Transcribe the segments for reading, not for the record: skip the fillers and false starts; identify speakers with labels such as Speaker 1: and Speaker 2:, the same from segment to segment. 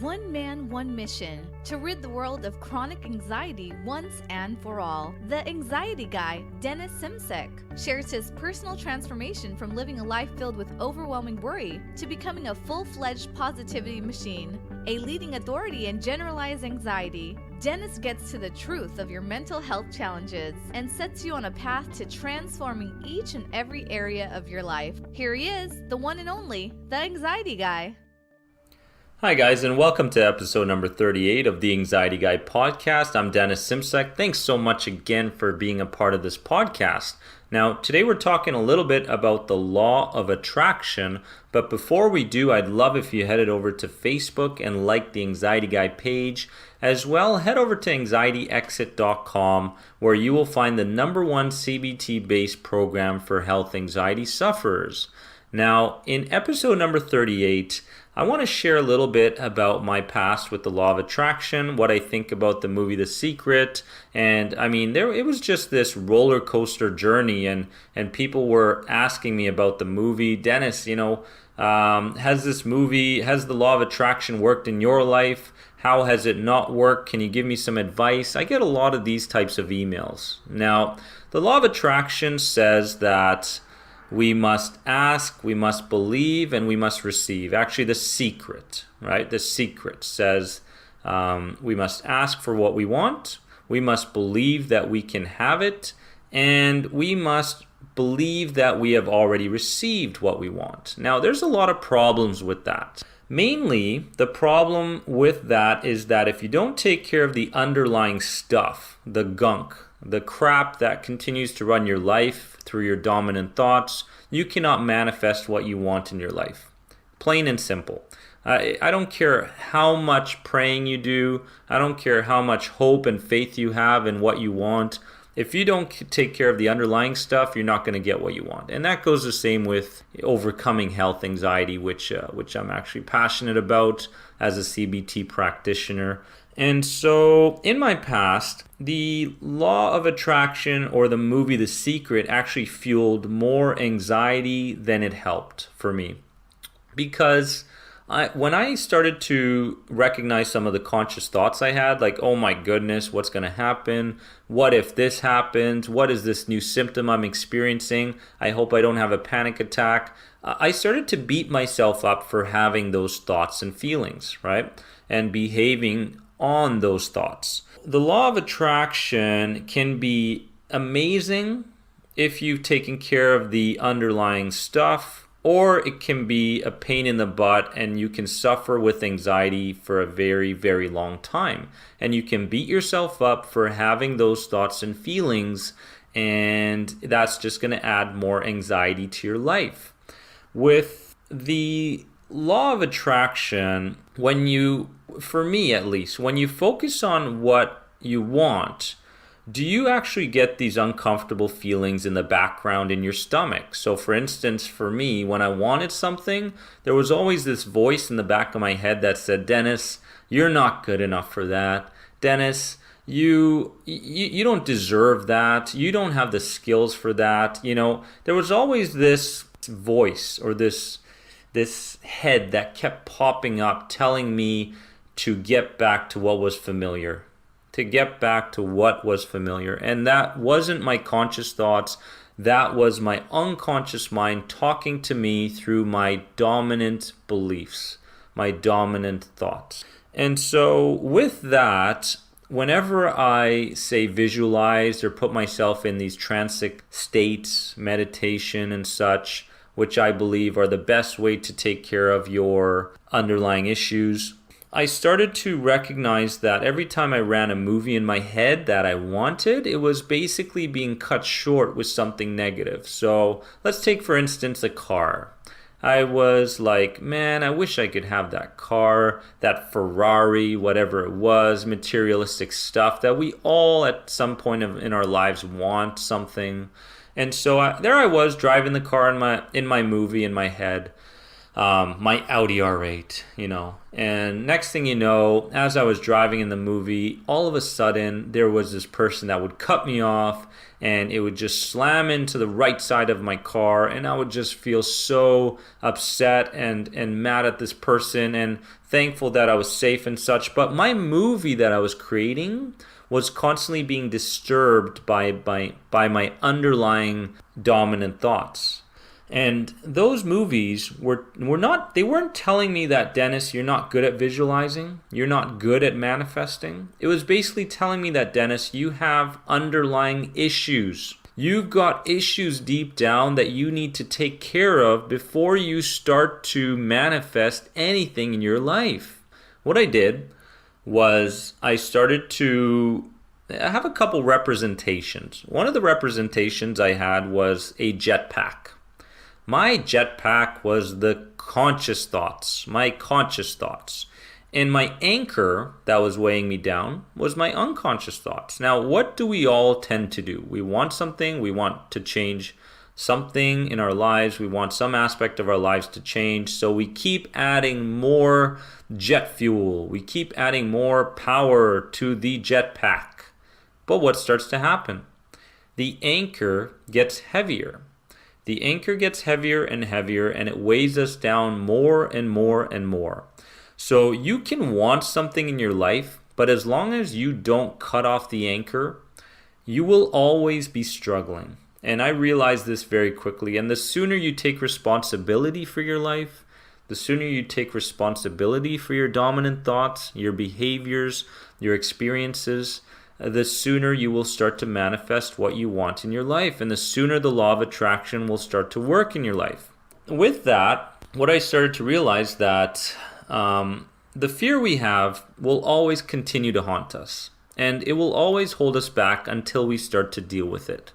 Speaker 1: One man, one mission to rid the world of chronic anxiety once and for all. The anxiety guy, Dennis Simsek, shares his personal transformation from living a life filled with overwhelming worry to becoming a full-fledged positivity machine, a leading authority in generalized anxiety. Dennis gets to the truth of your mental health challenges and sets you on a path to transforming each and every area of your life. Here he is, the one and only, the anxiety guy.
Speaker 2: Hi guys, and welcome to episode number 38 of the Anxiety Guy podcast. I'm Dennis Simsek. Thanks so much again for being a part of this podcast. Now, today we're talking a little bit about the law of attraction, but before we do, I'd love if you headed over to Facebook and like the Anxiety Guy page. As well, head over to anxietyexit.com where you will find the number one CBT-based program for health anxiety sufferers. Now, in episode number 38, I want to share a little bit about my past with the law of attraction, what I think about the movie The Secret, and it was just this roller coaster journey, and people were asking me about the movie. Dennis, has the law of attraction worked in your life? How has it not worked? Can you give me some advice? I get a lot of these types of emails. Now, the law of attraction says that we must ask, we must believe, and we must receive. Actually, the secret, right? The secret says we must ask for what we want, we must believe that we can have it, and we must believe that we have already received what we want. Now, there's a lot of problems with that. Mainly, the problem with that is that if you don't take care of the underlying stuff, the gunk, the crap that continues to run your life through your dominant thoughts, you cannot manifest what you want in your life. Plain and simple. I don't care how much praying you do. I don't care how much hope and faith you have in what you want. If you don't take care of the underlying stuff, you're not going to get what you want. And that goes the same with overcoming health anxiety, which I'm actually passionate about as a CBT practitioner. And so in my past, the law of attraction or the movie The Secret actually fueled more anxiety than it helped for me. Because when I started to recognize some of the conscious thoughts I had, like, oh my goodness, what's going to happen? What if this happens? What is this new symptom I'm experiencing? I hope I don't have a panic attack. I started to beat myself up for having those thoughts and feelings, right? And behaving on those thoughts. The law of attraction can be amazing if you've taken care of the underlying stuff, or it can be a pain in the butt and you can suffer with anxiety for a very, very long time. And you can beat yourself up for having those thoughts and feelings, and that's just going to add more anxiety to your life. With the law of attraction, for me at least, when you focus on what you want, do you actually get these uncomfortable feelings in the background in your stomach? So for instance, for me, when I wanted something, there was always this voice in the back of my head that said, Dennis, you're not good enough for that. Dennis, you don't deserve that. You don't have the skills for that. There was always this voice or this head that kept popping up telling me to get back to what was familiar. And that wasn't my conscious thoughts. That was my unconscious mind talking to me through my dominant beliefs, my dominant thoughts. And so with that, whenever I say visualize or put myself in these transic states, meditation and such, which I believe are the best way to take care of your underlying issues, I started to recognize that every time I ran a movie in my head that I wanted, it was basically being cut short with something negative. So let's take, for instance, a car. I was like, man, I wish I could have that car, that Ferrari, whatever it was, materialistic stuff that we all at some point in our lives want something. And so there I was driving the car in my movie in my head. my Audi R8, And next thing you know, as I was driving in the movie, all of a sudden there was this person that would cut me off and it would just slam into the right side of my car, and I would just feel so upset and mad at this person and thankful that I was safe and such. But my movie that I was creating was constantly being disturbed by my underlying dominant thoughts. And those movies weren't telling me that, Dennis, you're not good at visualizing, you're not good at manifesting. It was basically telling me that, Dennis, you have underlying issues. You've got issues deep down that you need to take care of before you start to manifest anything in your life. What I did was I started to have a couple representations. One of the representations I had was a jetpack. My jetpack was the conscious thoughts, my conscious thoughts. And my anchor that was weighing me down was my unconscious thoughts. Now, what do we all tend to do? We want something, we want to change something in our lives, we want some aspect of our lives to change, so we keep adding more jet fuel, we keep adding more power to the jetpack. But what starts to happen? The anchor gets heavier. The anchor gets heavier and heavier, and it weighs us down more and more and more. So you can want something in your life, but as long as you don't cut off the anchor, you will always be struggling. And I realized this very quickly. And the sooner you take responsibility for your life, the sooner you take responsibility for your dominant thoughts, your behaviors, your experiences, the sooner you will start to manifest what you want in your life, and the sooner the law of attraction will start to work in your life. With that, what I started to realize that the fear we have will always continue to haunt us, and it will always hold us back until we start to deal with it.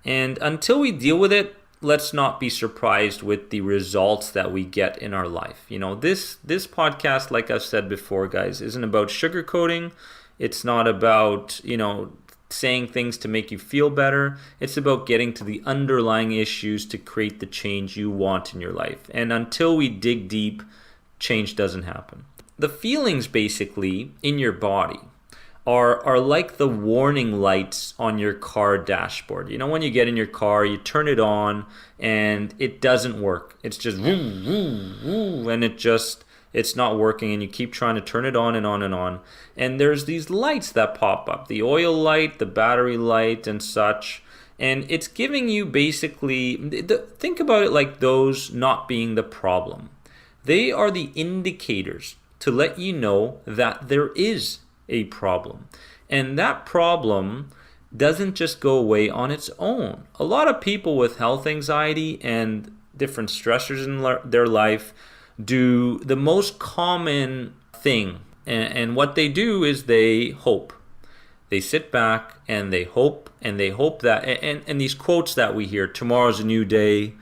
Speaker 2: And until we deal with it, let's not be surprised with the results that we get in our life. This podcast, like I've said before, guys, isn't about sugarcoating. It's not about, saying things to make you feel better. It's about getting to the underlying issues to create the change you want in your life. And until we dig deep, change doesn't happen. The feelings basically in your body are like the warning lights on your car dashboard. When you get in your car, you turn it on and it doesn't work. It's just woo, woo, woo, and it's not working, and you keep trying to turn it on and on and on. And there's these lights that pop up, the oil light, the battery light, and such. And it's giving you basically, think about it like those not being the problem. They are the indicators to let you know that there is a problem. And that problem doesn't just go away on its own. A lot of people with health anxiety and different stressors in their life do the most common thing, and what they do is they hope. They sit back and they hope that, and these quotes that we hear, tomorrow's a new day,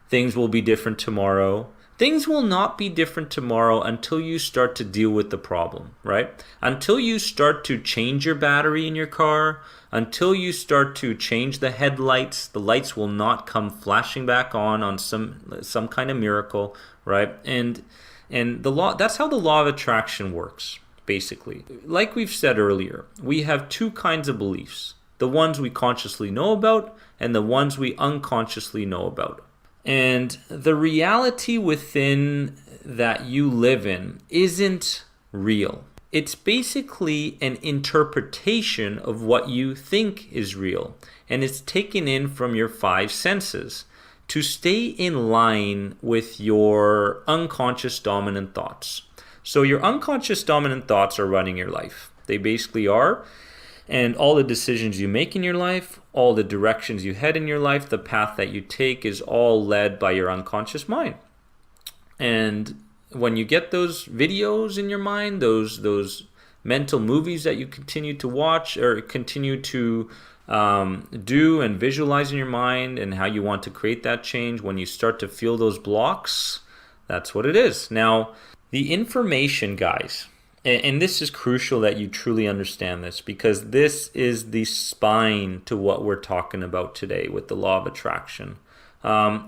Speaker 2: things will be different tomorrow. Things will not be different tomorrow until you start to deal with the problem, right? Until you start to change your battery in your car, until you start to change the headlights, the lights will not come flashing back on some kind of miracle, right? And the law, that's how the law of attraction works, basically. Like we've said earlier, we have two kinds of beliefs: the ones we consciously know about and the ones we unconsciously know about. And the reality within that you live in isn't real. It's basically an interpretation of what you think is real, and it's taken in from your five senses to stay in line with your unconscious dominant thoughts. So your unconscious dominant thoughts are running your life. They basically are. And all the decisions you make in your life, all the directions you head in your life, the path that you take is all led by your unconscious mind. And when you get those videos in your mind, those mental movies that you continue to watch or continue to do and visualize in your mind, and how you want to create that change, when you start to feel those blocks, that's what it is. Now, the information, guys, and this is crucial that you truly understand this, because this is the spine to what we're talking about today with the law of attraction.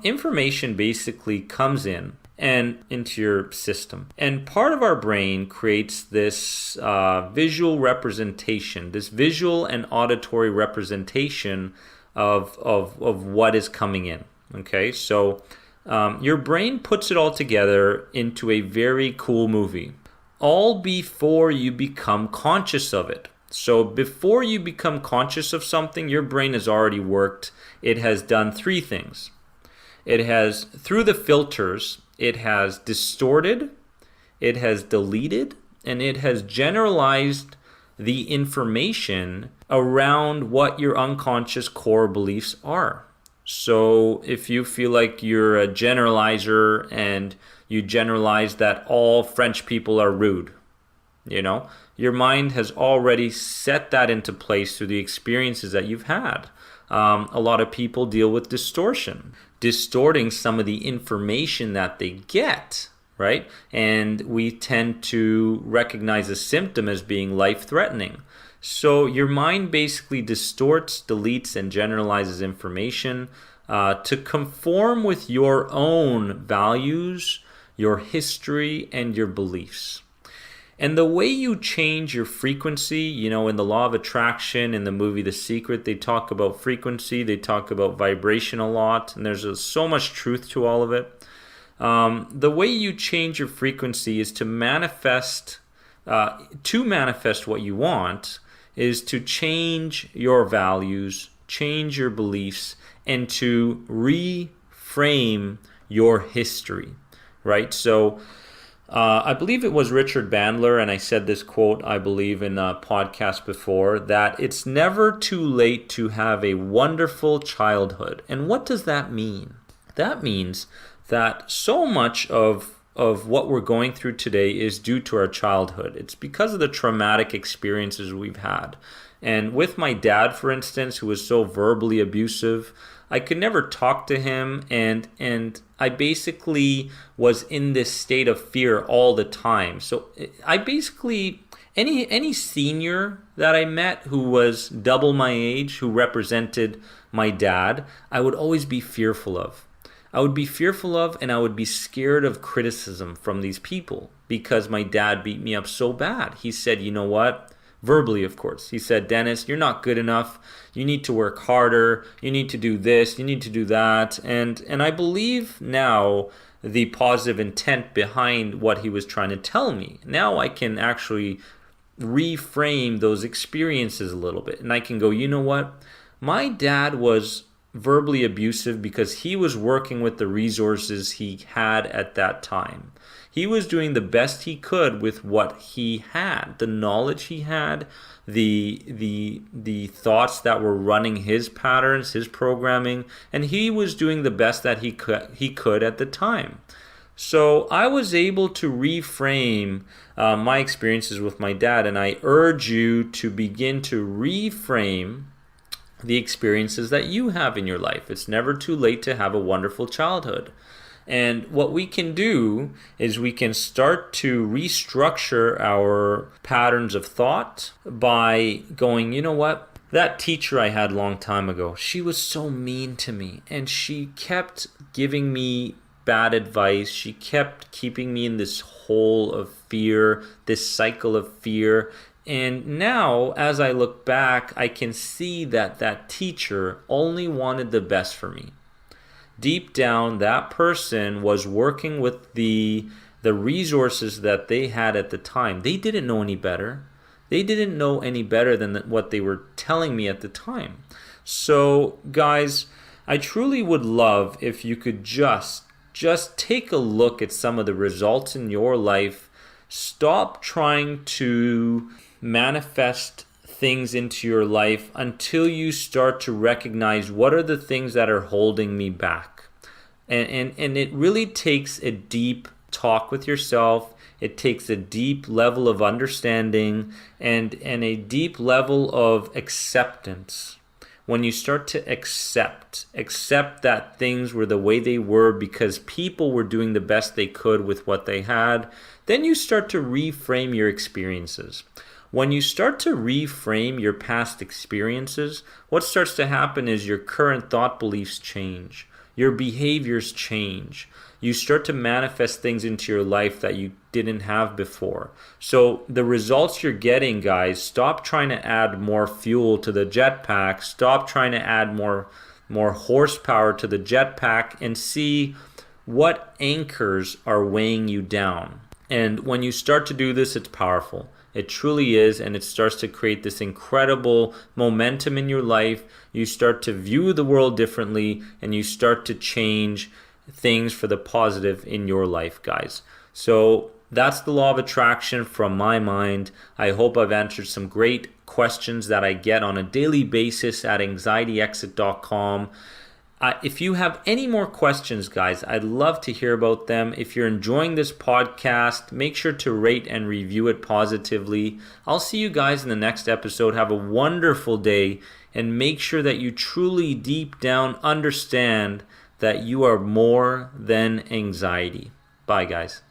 Speaker 2: Information basically comes in, and into your system. And part of our brain creates this visual representation, this visual and auditory representation of what is coming in. Okay, so your brain puts it all together into a very cool movie, all before you become conscious of it. So before you become conscious of something, your brain has already worked. It has done three things. It has, through the filters, it has distorted, it has deleted, and it has generalized the information around what your unconscious core beliefs are. So if you feel like you're a generalizer and you generalize that all French people are rude, your mind has already set that into place through the experiences that you've had. A lot of people deal with distortion, distorting some of the information that they get, right? And we tend to recognize a symptom as being life-threatening. So your mind basically distorts, deletes, and generalizes information to conform with your own values, your history, and your beliefs. And the way you change your frequency, in the law of attraction, in the movie The Secret, they talk about frequency, they talk about vibration a lot, and there's so much truth to all of it. The way you change your frequency is to manifest what you want, is to change your values, change your beliefs, and to reframe your history, right? So I believe it was Richard Bandler, and I said this quote, I believe, in a podcast before, that it's never too late to have a wonderful childhood. And what does that mean? That means that so much of what we're going through today is due to our childhood. It's because of the traumatic experiences we've had. And with my dad, for instance, who was so verbally abusive, I could never talk to him, and I basically was in this state of fear all the time. So I basically, any senior that I met who was double my age, who represented my dad, I would always be fearful of. I would be fearful of, and I would be scared of criticism from these people because my dad beat me up so bad. He said, you know what? Verbally, of course. He said, Dennis, you're not good enough. You need to work harder. You need to do this. You need to do that. And I believe now the positive intent behind what he was trying to tell me. Now I can actually reframe those experiences a little bit. And I can go, you know what? My dad was verbally abusive because he was working with the resources he had at that time. He was doing the best he could with what he had, the knowledge he had, the thoughts that were running his patterns, his programming, and he was doing the best that he could at the time. So I was able to reframe my experiences with my dad, and I urge you to begin to reframe the experiences that you have in your life. It's never too late to have a wonderful childhood. And what we can do is we can start to restructure our patterns of thought by going, you know what? That teacher I had a long time ago, she was so mean to me, and she kept giving me bad advice. She kept keeping me in this hole of fear, this cycle of fear. And now, as I look back, I can see that teacher only wanted the best for me. Deep down, that person was working with the resources that they had at the time. They didn't know any better. They didn't know any better than what they were telling me at the time. So, guys, I truly would love if you could just take a look at some of the results in your life. Stop trying to manifest things into your life until you start to recognize what are the things that are holding me back. And it really takes a deep talk with yourself. It takes a deep level of understanding and a deep level of acceptance. When you start to accept that things were the way they were because people were doing the best they could with what they had, then you start to reframe your experiences. When you start to reframe your past experiences, what starts to happen is your current thought beliefs change. Your behaviors change. you start to manifest things into your life that you didn't have before. So the results you're getting, guys, stop trying to add more fuel to the jetpack. Stop trying to add more horsepower to the jetpack and see what anchors are weighing you down. And when you start to do this, it's powerful. It truly is, and it starts to create this incredible momentum in your life. You start to view the world differently, and you start to change things for the positive in your life, guys. So that's the law of attraction from my mind. I hope I've answered some great questions that I get on a daily basis at anxietyexit.com. If you have any more questions, guys, I'd love to hear about them. If you're enjoying this podcast, make sure to rate and review it positively. I'll see you guys in the next episode. Have a wonderful day, and make sure that you truly deep down understand that you are more than anxiety. Bye, guys.